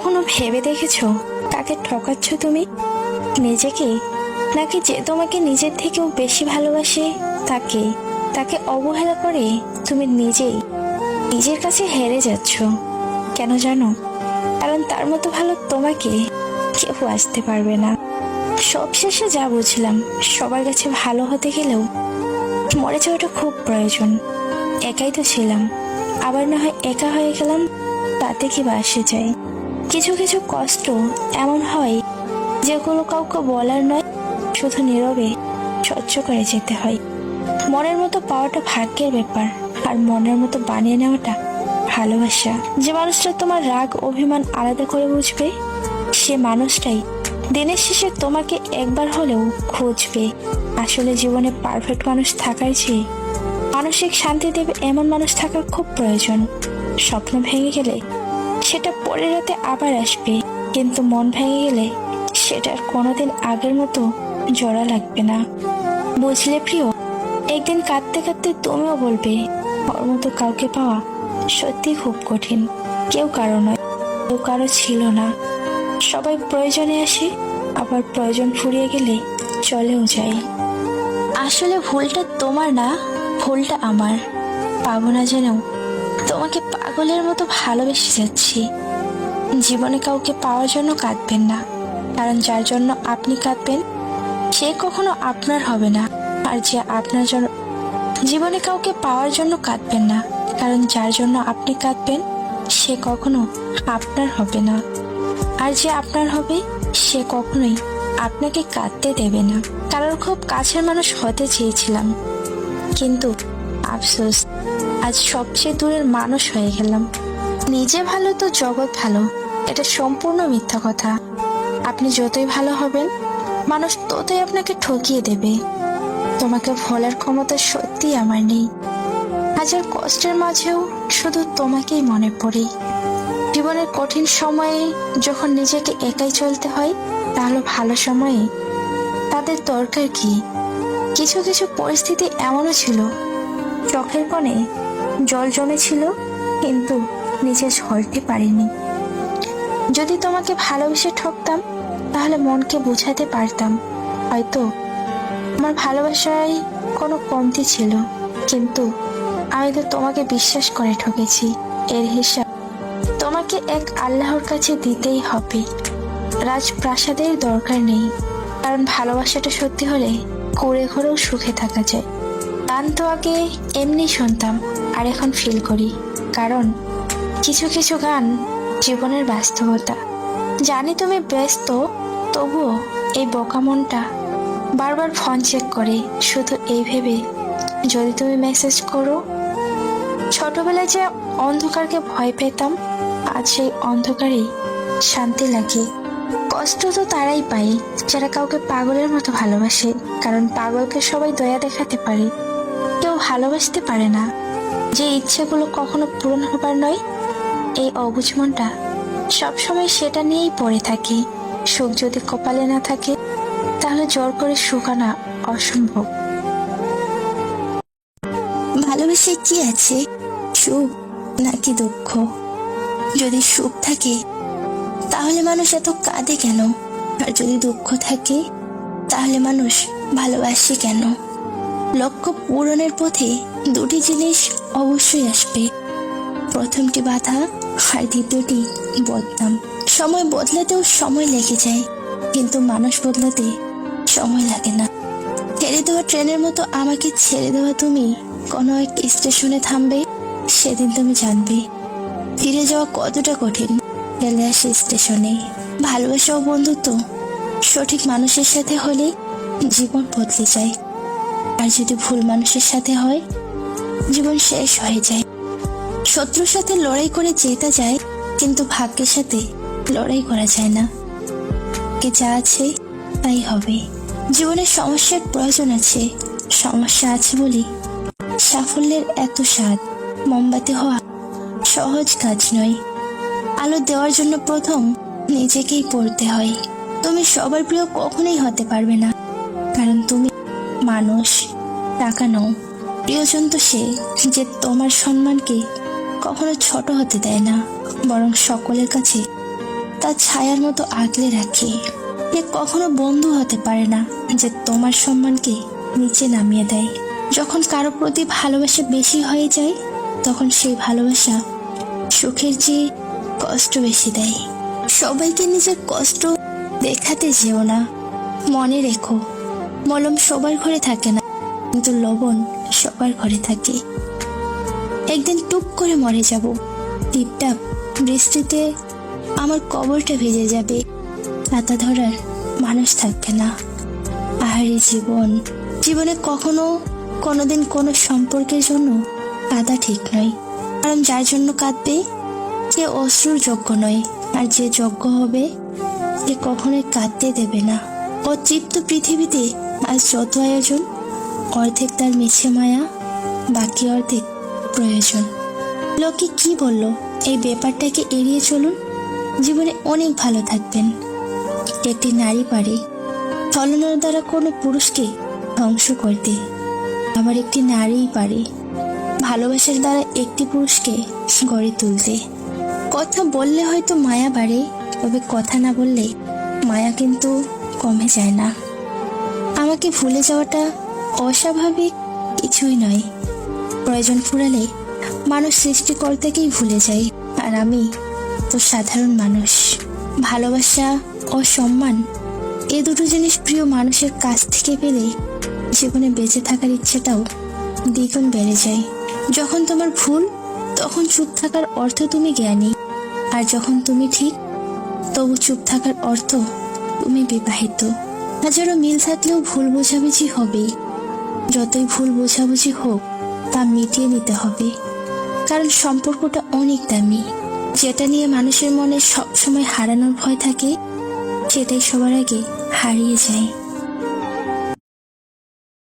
কখনো ভেবে দেখেছো কাকে ঠকাচ্ছ তুমি? নিজেকে, নাকি যে তোমাকে নিজের থেকেও বেশি ভালোবাসে তাকে? তাকে অবহেলা করে তুমি নিজেই নিজের কাছে হেরে যাচ্ছ। কেন জানো? কারণ তার মতো ভালো তোমাকে কেউ আসতে পারবে না। সবশেষে যা বুঝলাম, সবার কাছে ভালো হতে গেলেও মরে যাওয়াটা খুব প্রয়োজন। একাই তো ছিলাম, আবার না হয় একা হয়ে গেলাম, তাতে কি বা আসে যায়? কিছু কিছু কষ্ট এমন হয় যেগুলো কাউকে বলার নয়, শুধু নীরবে সহ্য করে যেতে হয়। মনের মতো পাওয়াটা ভাগ্যের ব্যাপার, আর মনের মতো বানিয়ে নেওয়াটা ভালোবাসা। যে মানুষটা তোমার রাগ অভিমান আলাদা করে বুঝবে, সে মানুষটাই দিনের শেষে তোমাকে একবার হলেও খুঁজবে। আসলে জীবনে পারফেক্ট মানুষ থাকার চেয়ে মানসিক শান্তি দেবে এমন মানুষ থাকার খুব প্রয়োজন। স্বপ্ন ভেঙে গেলে সেটা পরের রাতে আবার আসবে, কিন্তু মন ভেঙে গেলে সেটার কোনোদিন আগের মতো জোড়া লাগবে না। বুঝলে প্রিয়, একদিন কাঁদতে কাঁদতে তুমিও বলবে, ওর মতো কাউকে পাওয়া সত্যি খুব কঠিন। কেউ কারো নয়, কেউ কারো ছিল না। সবাই প্রয়োজনে আসে, আবার প্রয়োজন ফুরিয়ে গেলে চলেও যায়। আসলে ভুলটা তোমার না, ভুলটা আমার। পাবো না জেনেও তোমাকে পাগলের মতো ভালোবেসে যাচ্ছি। জীবনে কাউকে পাওয়ার জন্য কাঁদবেন না, কারণ যার জন্য আপনি কাঁদবেন সে কখনো আপনার হবে না। আর যে আপনার জন্য জীবনে কাউকে পাওয়ার জন্য কাঁদবেন না, কারণ যার জন্য আপনি কাঁদবেন সে কখনো আপনার হবে না। আর যে আপনার হবে সে কখনোই আপনাকে কাঁদতে দেবে না। কারোর খুব কাছের মানুষ হতে চেয়েছিলাম, কিন্তু আফসোস আজ সবচেয়ে দূরের মানুষ হয়ে গেলাম। নিজে ভালো তো জগৎ ভালো, এটা সম্পূর্ণ মিথ্যা কথা। আপনি যতই ভালো হবেন, মানুষ ততই আপনাকে ঠকিয়ে দেবে। তোমাকে ভোলার ক্ষমতা সত্যি আমার নেই। হাজার কষ্টের মাঝেও শুধু তোমাকেই মনে পড়ে। জীবনের কঠিন সময়ে যখন নিজেকে একাই চলতে হয়, তাহলে ভালো সময়ে তাদের দরকার কি? কিছু কিছু পরিস্থিতি এমনও ছিল, চোখের কোণে জল জমেছিল, কিন্তু নিচে ঝরতে পারিনি। যদি তোমাকে ভালোবেসে ঠকতাম, তাহলে মনকে বোঝাতে পারতাম, হয়তো আমার ভালোবাসায় কোনো কমতি ছিল, কিন্তু আমি তো তোমাকে বিশ্বাস করে ঠকেছি। এর হিসাব তোমাকে এক আল্লাহর কাছে দিতেই হবে। রাজপ্রাসাদের দরকার নেই, কারণ ভালোবাসাটা সত্যি হলে কুঁড়ে ঘরেও সুখে থাকা যায়। গান তো আগে এমনি শুনতাম, আর এখন ফিল করি, কারণ কিছু কিছু গান জীবনের বাস্তবতা। জানি তুমি ব্যস্ত, তবুও এই বোকা মনটা বারবার ফোন চেক করে, শুধু এই ভেবে যদি তুমি মেসেজ করো। ছোটবেলায় যে অন্ধকারকে ভয় পেতাম, আজ সেই অন্ধকারেই শান্তি লাগে। কষ্ট তো তারাই পায় যারা কাউকে পাগলের মতো ভালোবাসে, কারণ পাগলকে সবাই দয়া দেখাতে পারে, কেউ ভালোবাসতে পারে না। যে ইচ্ছেগুলো কখনো পূরণ হবার নয়, এই অবুঝ মনটা সবসময় সেটা নিয়েই পড়ে থাকে। সুখ যদি কপালে না থাকে, তাহলে জোর করে সুখ আনা অসম্ভব। ভালোবেসে কি আছে, সুখ নাকি দুঃখ? যদি সুখ থাকে তাহলে মানুষ এত কাঁদে কেন? আর যদি দুঃখ থাকে তাহলে মানুষ ভালোবাসে কেন? লক্ষ্য পূরণের পথে দুটি জিনিস অবশ্যই আসবে, প্রথমটি বাধা আর দ্বিতীয়টি বদনাম। সময় বদলাতেও সময় লেগে যায়, কিন্তু মানুষ বদলাতে সময় লাগে না। ছেড়ে দেওয়া ট্রেনের মতো আমাকে ছেড়ে দেওয়া তুমি কোনো এক স্টেশনে থামবে, সেদিন তুমি জানবে ফিরে যাওয়া কতটা কঠিন। ফেলে আসে স্টেশনে। ভালোবাসা ও বন্ধুত্ব সঠিক মানুষের সাথে হলে জীবন বদলে যায়, আর যদি ভুল মানুষের সাথে হয়, জীবন শেষ হয়ে যায়। শত্রুর সাথে লড়াই করে জেতা যায়, কিন্তু ভাগ্যের সাথে লড়াই করা যায় না। কে যা আছে তাই হবে। জীবনের সমস্যার প্রয়োজন আছে, সমস্যা আছে বলি সাফল্যের এত স্বাদ। মোমবাতি হওয়া সহজ কাজ নয়, আলো দেওয়ার জন্য প্রথম নিজেকেই পড়তে হয়। তুমি সবার প্রিয় কখনোই হতে পারবে না, কারণ তুমি মানুষ, টাকা নও। প্রিয়জন তো সে যে তোমার সম্মানকে কখনো ছোট হতে দেয় না, বরং সকলের কাছে তার ছায়ার মতো আগলে রাখে। এ কখনো বন্ধু হতে পারে না যে তোমার সম্মানকে নিচে নামিয়ে দেয়। যখন কারো প্রতি ভালোবাসা বেশি হয়ে যায়, তখন সেই ভালোবাসা সুখের চেয়ে কষ্ট বেশি দেয়। সবাইকে নিজের কষ্ট দেখাতে যেও না। মনে রেখো, মলম সবার ঘরে থাকে না, কিন্তু লবণ সবার ঘরে থাকে। একদিন টুক করে মরে যাব। টিপটাপ বৃষ্টিতে আমার কবরটা ভিজে যাবে। পাতা ধরার মানুষ থাকবে না। আহারে জীবন, জীবনে কখনো কোনোদিন কোনো সম্পর্কের জন্য কাঁদা ঠিক নয়। কারণ যার জন্য কাঁদবে সে অশ্রুর যোগ্য নয়, আর যে যোগ্য হবে সে কখনোই কাঁদতে দেবে না। অতৃপ্ত পৃথিবীতে আজ যত আয়োজন, অর্ধেক তার মিছে মায়া, বাকি অর্ধেক প্রয়োজন। লোকে কি বললো এই ব্যাপারটাকে এড়িয়ে চলুন। জীবনে অনেক ভালো থাকবেন। একটি নারী পারে ছলনার দ্বারা কোনো পুরুষকে ধ্বংস করতে, আবার একটি নারীই পারে ভালোবাসার দ্বারা একটি পুরুষকে গড়ে তুলতে। কথা বললে হয়তো মায়া বাড়ে, তবে কথা না বললে মায়া কিন্তু কমে যায় না। আমাকে ভুলে যাওয়াটা অস্বাভাবিক কিছুই নয়। প্রয়োজন ফুরালে মানুষ সৃষ্টিকর্তাকেই ভুলে যায়, আর আমি তো সাধারণ মানুষ। ভালোবাসা ও সম্মান, এ দুটো জিনিস প্রিয় মানুষের কাছ থেকে পেলে জীবনে বেঁচে থাকার ইচ্ছেটাও দ্বিগুণ বেড়ে যায়। যখন তোমার ভুল, তখন চুপ থাকার অর্থ তুমি জ্ঞানী, আর যখন তুমি ঠিক, তবু চুপ থাকার অর্থ তুমি বিবাহিত। হাজারো মিল থাকলেও ভুল বোঝাবুঝি হবেই। যতই ভুল বোঝাবুঝি হোক, তা মিটিয়ে নিতে হবে। কারণ সম্পর্কটা অনেক দামি। যেটা নিয়ে মানুষের মনে সবসময় হারানোর ভয় থাকে, সেটাই সবার আগে হারিয়ে যায়।